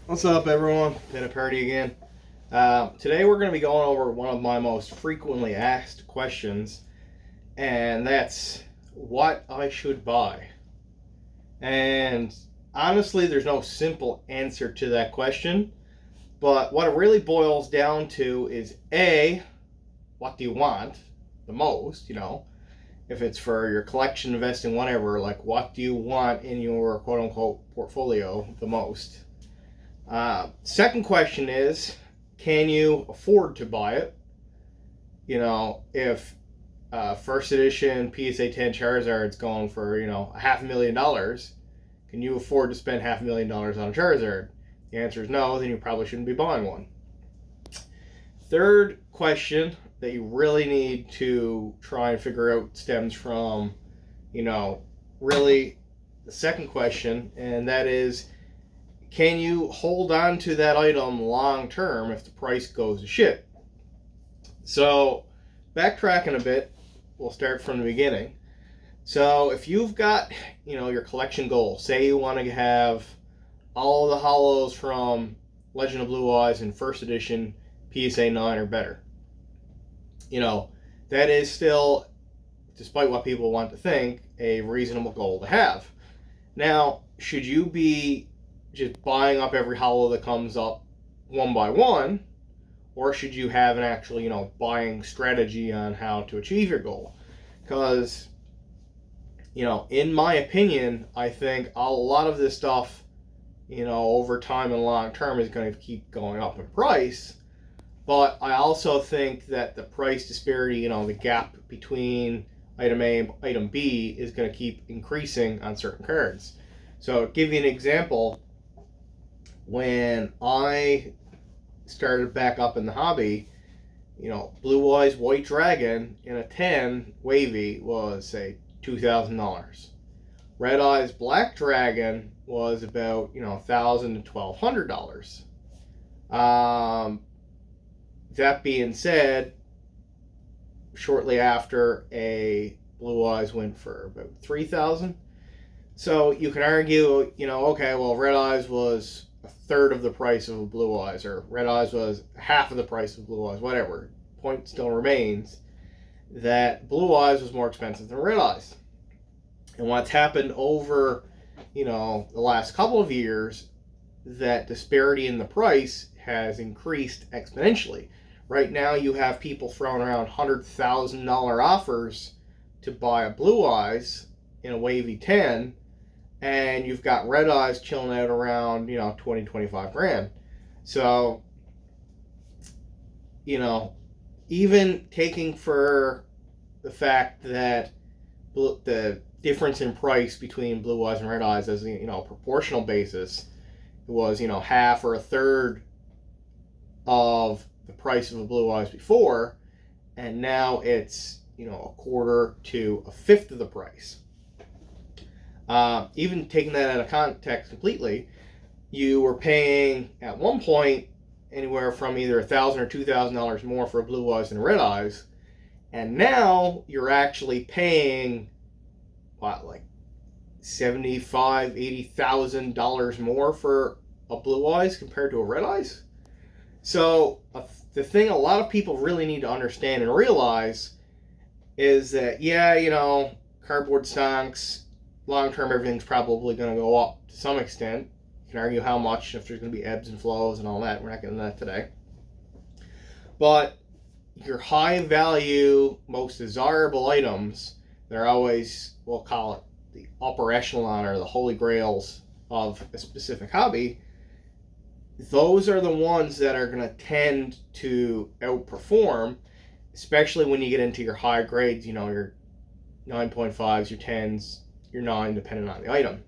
What's up, everyone? Been a party again. Today we're going to be going over one of my most frequently asked questions, and that's what I should buy. And honestly, there's no simple answer to that question, but what it really boils down to is A, what do you want the most? If it's for your collection, investing, whatever, like what do you want in your quote unquote portfolio the most? Second question is, can you afford to buy it? If first edition PSA 10 Charizard's going for, $500,000, can you afford to spend $500,000 on a Charizard? The answer is no, then you probably shouldn't be buying one. Third question that you really need to try and figure out stems from, really the second question, and that is, can you hold on to that item long term if the price goes to shit? So, backtracking a bit, we'll start from the beginning. So, if you've got, your collection goal, say you want to have all the hollows from Legend of Blue Eyes in first edition PSA 9 or better, that is still, despite what people want to think, a reasonable goal to have. Now, should you be just buying up every hollow that comes up one by one, or should you have an actual, buying strategy on how to achieve your goal? Because, in my opinion, I think a lot of this stuff, over time and long term is going to keep going up in price. But I also think that the price disparity, the gap between item A and item B is going to keep increasing on certain cards. So, to give you an example, when I started back up in the hobby, Blue Eyes White Dragon in a 10 wavy was, say, $2,000. Red Eyes Black Dragon was about, $1,000 to $1,200. That being said, shortly after, a Blue Eyes went for about $3,000. So you can argue, okay, well, Red Eyes was a third of the price of a Blue Eyes, or Red Eyes was half of the price of Blue Eyes, whatever. Point still remains that Blue Eyes was more expensive than Red Eyes. And what's happened over, the last couple of years, that disparity in the price has increased exponentially. Right now, you have people throwing around $100,000 offers to buy a Blue Eyes in a wavy 10, and you've got Red Eyes chilling out around, 20, 25 grand. So, even taking for the fact that the difference in price between Blue Eyes and Red Eyes as a, proportional basis was, half or a third of the price of a Blue Eyes before, and now it's, a quarter to a fifth of the price. Even taking that out of context completely, you were paying at one point anywhere from either $1,000 or $2,000 more for a Blue Eyes than Red Eyes, and now you're actually paying like $75,000, $80,000 more for a Blue Eyes compared to a Red Eyes. So the thing a lot of people really need to understand and realize is that, cardboard stonks, long term, everything's probably going to go up to some extent. You can argue how much, if there's going to be ebbs and flows and all that. We're not getting into that today. But your high value, most desirable items that are always, we'll call it the upper echelon or the holy grails of a specific hobby, those are the ones that are going to tend to outperform, especially when you get into your high grades, your 9.5s, your 10s, your 9, depending on the item.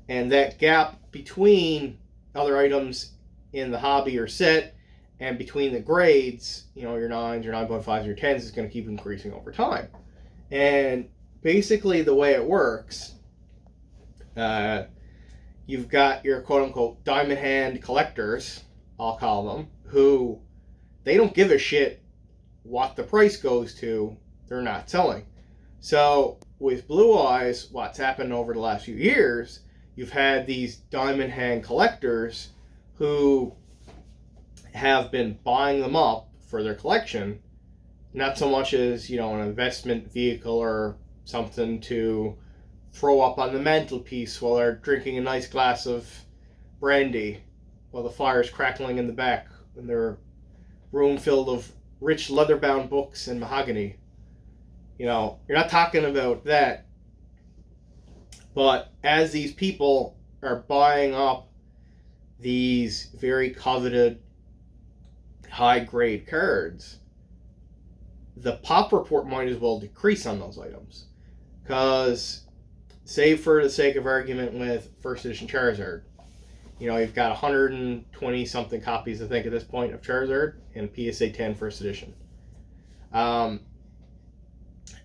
And that gap between other items in the hobby or set and between the grades, your 9s, your 9.5s, your 10s is going to keep increasing over time. And basically the way it works, you've got your quote-unquote diamond hand collectors, I'll call them, who they don't give a shit what the price goes to, they're not selling. So with Blue Eyes, what's happened over the last few years, you've had these diamond hand collectors who have been buying them up for their collection, not so much as, you know, an investment vehicle or something to throw up on the mantelpiece while they're drinking a nice glass of brandy while the fire's crackling in the back in their room filled of rich leather-bound books and mahogany. You know, you're not talking about that. But as these people are buying up these very coveted high-grade cards, the pop report might as well decrease on those items. Because, say for the sake of argument with first edition Charizard, you know, you've got 120 something copies, I think, at this point of Charizard and PSA 10 first edition.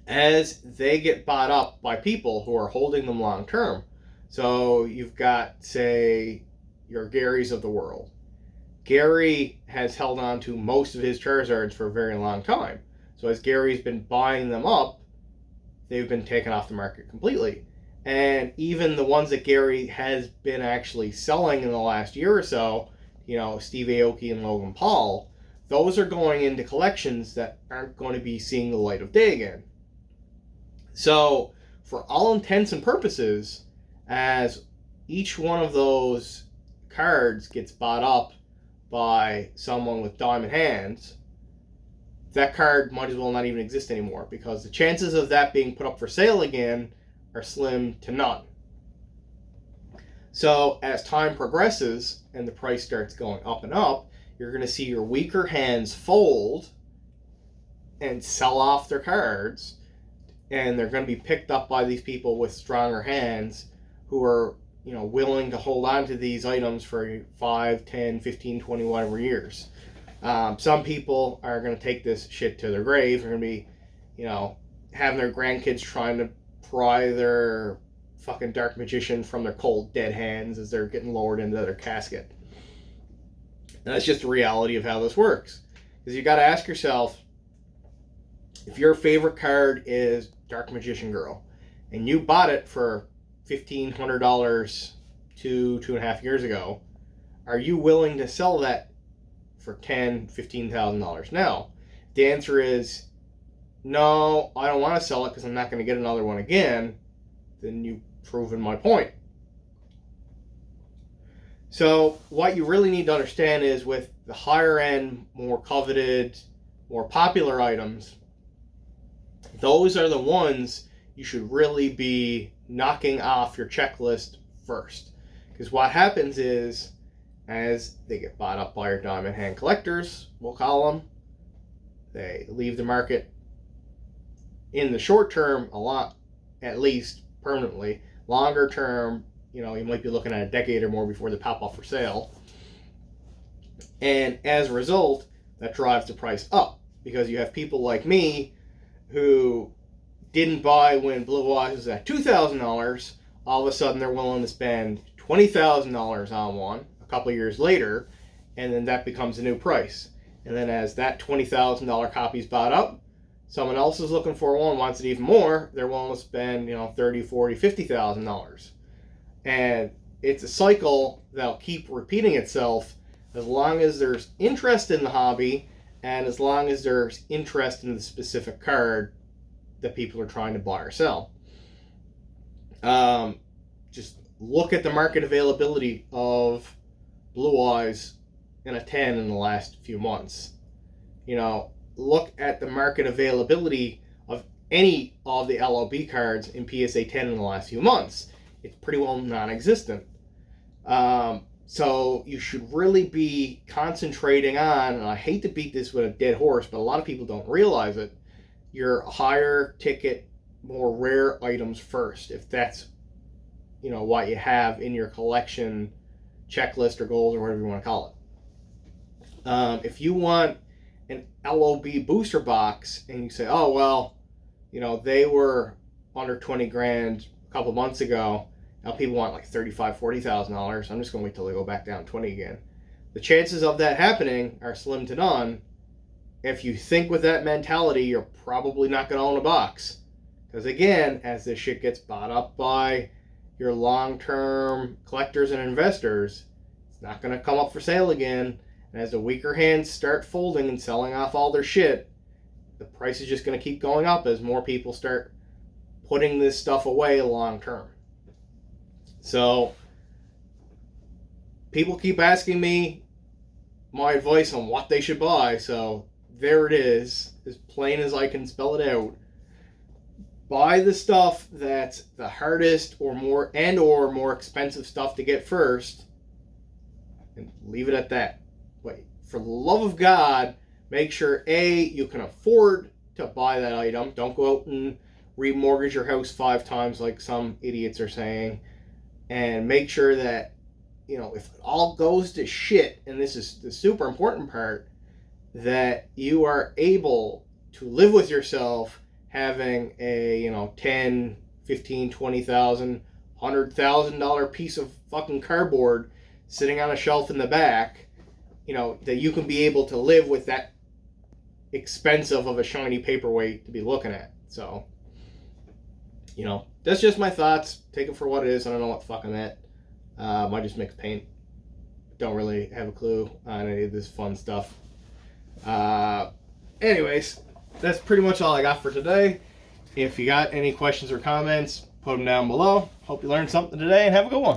As they get bought up by people who are holding them long term, so you've got, say, your Garys of the world. Gary has held on to most of his Charizards for a very long time. So as Gary's been buying them up, they've been taken off the market completely. And even the ones that Gary has been actually selling in the last year or so, you know, Steve Aoki and Logan Paul, those are going into collections that aren't going to be seeing the light of day again. So, for all intents and purposes, as each one of those cards gets bought up by someone with diamond hands, that card might as well not even exist anymore, because the chances of that being put up for sale again are slim to none. So as time progresses and the price starts going up and up, you're going to see your weaker hands fold and sell off their cards, and they're going to be picked up by these people with stronger hands who are, you know, willing to hold on to these items for 5, 10, 15, 20, whatever years. Some people are going to take this shit to their grave. They're going to be, you know, having their grandkids trying to pry their fucking dark magician from their cold dead hands as they're getting lowered into their casket. And that's just the reality of how this works. Because you got to ask yourself, if your favorite card is Dark Magician Girl, and you bought it for $1,500 two and a half years ago, are you willing to sell that for $10,000, $15,000 now? The answer is no, I don't want to sell it because I'm not going to get another one again. Then you've proven my point. So what you really need to understand is, with the higher end, more coveted, more popular items, those are the ones you should really be knocking off your checklist first. Because what happens is, as they get bought up by your diamond hand collectors, we'll call them, they leave the market in the short term a lot, at least permanently. Longer term, you know, you might be looking at a decade or more before they pop up for sale. And as a result, that drives the price up, because you have people like me who didn't buy when Blue Eyes was at $2,000. All of a sudden they're willing to spend $20,000 on one a couple of years later, and then that becomes a new price. And then as that $20,000 copy's bought up, someone else is looking for one, wants it even more, they're willing to spend, you know, $30,000, $40,000, $50,000. And it's a cycle that'll keep repeating itself as long as there's interest in the hobby, and as long as there's interest in the specific card that people are trying to buy or sell. Just look at the market availability of Blue Eyes in a 10 in the last few months. You know, look at the market availability of any of the LOB cards in PSA 10 in the last few months. It's pretty well non-existent. So you should really be concentrating on, and I hate to beat this with a dead horse, but a lot of people don't realize it, your higher ticket, more rare items first, if that's, you know, what you have in your collection checklist or goals or whatever you want to call it. If you want an LOB booster box and you say, oh, well, you know, they were under 20 grand a couple months ago, now people want like $35,000, $40,000, I'm just going to wait till they go back down 20 again. The chances of that happening are slim to none. If you think with that mentality, you're probably not going to own a box. Because again, as this shit gets bought up by, your long-term collectors and investors, it's not going to come up for sale again. And as the weaker hands start folding and selling off all their shit, the price is just going to keep going up as more people start putting this stuff away long term. So people keep asking me my advice on what they should buy, so there it is, as plain as I can spell it out. Buy the stuff that's the hardest or more expensive stuff to get first, and leave it at that. But for the love of God, make sure you can afford to buy that item. Don't go out and remortgage your house 5 times like some idiots are saying. And make sure that, if it all goes to shit, and this is the super important part, that you are able to live with yourself having a, $10,000, $15,000, $20,000, $100,000 piece of fucking cardboard sitting on a shelf in the back, that you can be able to live with that expensive of a shiny paperweight to be looking at. So, that's just my thoughts. Take it for what it is. I don't know what the fuck I'm at. I just mix paint. Don't really have a clue on any of this fun stuff. Anyways, that's pretty much all I got for today. If you got any questions or comments, put them down below. Hope you learned something today, and have a good one.